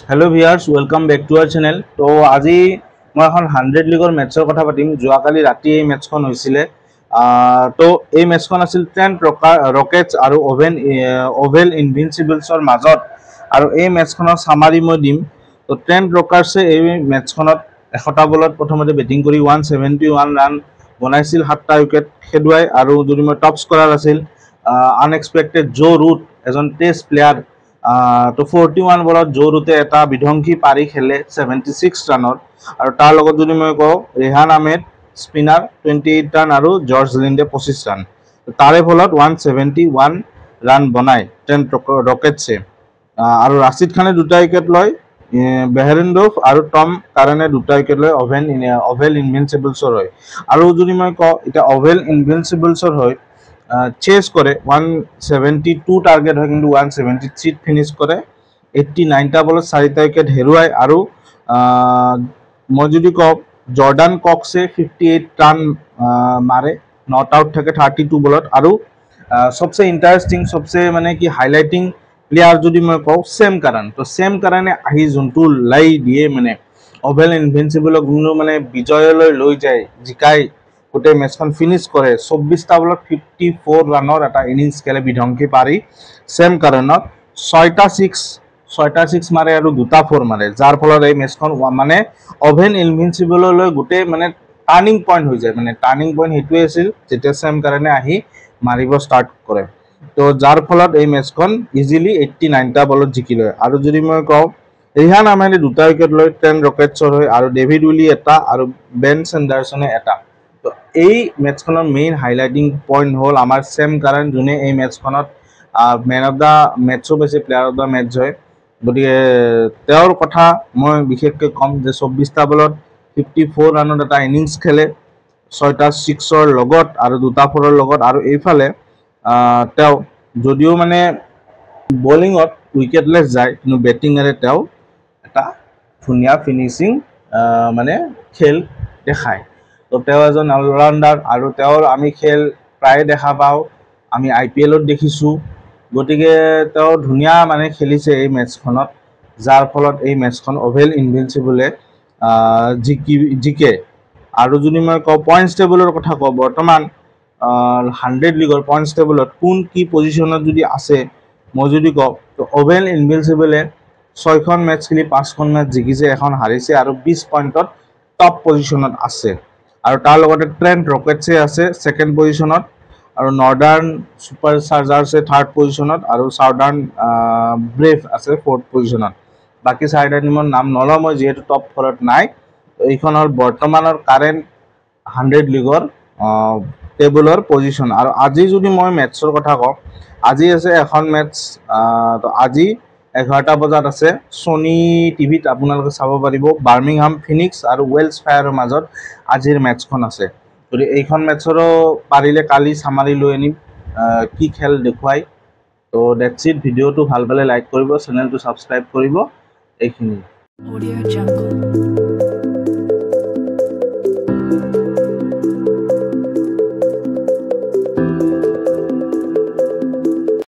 Hello viewers welcome back to our channel. तो আজি मैं এখন 100 লিগৰ মেচৰ কথা পাতিম। যোৱাকালি ৰাতি এই মেচখন হৈছিলে। তো এই মেচখন আছিল 10 ৰকেটছ আৰু ওভেল ইনভিনচিবলছৰ মাজত, আৰু এই মেচখনৰ সামাৰি মই দিম। তো 10 ৰকাৰ্ছে এই মেচখনত 100টা বলত প্ৰথমতে বেটিং কৰি 171 ৰান বনাইছিল, 7টা উইকেট খেদুৱাই। আৰু যদি মই টপ স্কৰাৰ আছিল আনএক্সপেক্টেড জো ৰুট, এজন টেষ্ট প্লেয়াৰ। তো 41 বলত জো ৰুটে এটা বিধ্বংসী পাৰি খেলে 76 ৰানৰ। আৰু তাৰ লগত যদি মই কওঁ ৰেহান আহমেদ স্পিনাৰ 28 ৰান আৰু জৰ্জ লিণ্ডে 25 ৰান। তাৰে ফলত 171 ৰান বনায় 10 ৰকেটছে। আৰু ৰাছিদ খানে 2টা উইকেট লয়, বেহৰেণ্ডোভ আৰু টম কাৰেনে 2টা উইকেট লয় ওভেল ইনভিনচিবলছৰ হয়। আৰু যদি মই কওঁ এতিয়া ওভেল ইনভিনচিবলছৰ হয় চেজ কৰে 172 টাৰ্গেট হয়, কিন্তু 173 ফিনিশ কৰে। 89টা বলত 4টা উইকেট হেৰুৱায়। আৰু মই যদি কওঁ জৰ্ডান কক্সে 58 ৰান মাৰে, নট আউট থাকে 32 বলত। আৰু সবচে ইণ্টাৰেষ্টিং, সবচে মানে কি হাইলাইটিং প্লেয়াৰ যদি মই কওঁ চেম কাৰান, তো চেম কাৰানে আহি যোনটো লাই দিয়ে মানে ওভেল ইনভিনচিবলক যোনটো মানে বিজয়লৈ লৈ যায়, জিকাই গোটেই মেচখন ফিনিশ কৰে। 24টা বলত 54 ৰানৰ এটা ইনিংছ খেলে বিধ্বংসী পাৰি চেম কাৰণত। 6টা ছিক্স মাৰে আৰু 2টা 4 মাৰে, যাৰ ফলত এই মেচখন মানে ওভেল ইনভিনচিবললৈ গোটেই মানে টাৰ্ণিং পইণ্ট হৈ যায়। মানে টাৰ্ণিং পইণ্ট সেইটোৱে আছিল যেতিয়া চেম কাৰানে আহি মাৰিব ষ্টাৰ্ট কৰে। তো যাৰ ফলত এই মেচখন ইজিলি 89টা বলত জিকি লয়। আৰু যদি মই কওঁ ৰিহান আহমেদে 2টা উইকেট লয় 10 ৰকেটছৰ হয়, আৰু ডেভিড উইলি এটা আৰু বেন চেণ্ডাৰছনে এটা। তো এই মেচখনৰ মেইন হাইলাইটিং পইণ্ট হ'ল আমাৰ চেম কাৰান, যোনে এই মেচখনত মেন অফ দ্য মেচো পাইছে, প্লেয়াৰ অফ দ্য মেচ হয়। গতিকে তেওঁৰ কথা মই বিশেষকৈ ক'ম যে 24টা বলত 54 ৰানত এটা ইনিংছ খেলে 6টা ছিক্সৰ লগত আৰু 2টা 4ৰ লগত। আৰু এইফালে তেওঁ যদিও মানে বলিঙত উইকেটলেছ যায়, কিন্তু বেটিঙেৰে তেওঁ এটা ধুনীয়া ফিনিচিং মানে খেল দেখায়। তো তেওঁ এজন অলৰাউণ্ডাৰ, আৰু তেওঁৰ আমি খেল প্ৰায়ে দেখা পাওঁ, আমি IPL-ত দেখিছোঁ। গতিকে তেওঁ ধুনীয়া মানে খেলিছে এই মেচখনত, যাৰ ফলত এই মেচখন ওভেল ইনভিনচিবলে জিকে। আৰু যদি মই কওঁ পইণ্টছ টেবুলৰ কথা কওঁ, বৰ্তমান 100 লিগৰ পইণ্টছ টেবুলত কোন কি পজিশ্যনত যদি আছে মই যদি কওঁ, তো ওভেল ইনভিনচিবলে 6খন মেচ খেলি 5খন মেচ জিকিছে, এখন হাৰিছে, আৰু 20 পইণ্টত টপ পজিশ্যনত আছে। আৰু তাৰ লগতে ট্ৰেণ্ট ৰকেটছে আছে 2nd পজিশ্যনত, আৰু নৰ্দাৰ্ণ ছুপাৰ চাৰ্জাৰ্ছে 3rd পজিশ্যনত, আৰু চাউদাৰ্ণ ব্ৰেভ আছে 4th পজিশ্যনত। বাকী 4টা টিমৰ নাম নলওঁ মই, যিহেতু টপ 4ত নাই। এইখন হ'ল বৰ্তমানৰ কাৰেণ্ট 100 লিগৰ টেবুলৰ পজিশ্যন। আৰু আজি যদি মই মেটছৰ কথা কওঁ, আজি আছে এখন মেটছ। তো আজি 11টা বজাত আছে ছনী টিভিত, আপোনালোকে চাব পাৰিব। বাৰ্মিংহাম ফিনিক্স আৰু ৱেলছ ফায়াৰৰ মাজত আজিৰ মেটছখন আছে। গতিকে এইখন মেটছৰো পাৰিলে কালি চামাৰি লৈ আনিম কি খেল দেখুৱাই। তো ডেটছ ইট। ভিডিঅ'টো ভাল পালে লাইক কৰিব, চেনেলটো ছাবস্ক্ৰাইব কৰিব। এইখিনি।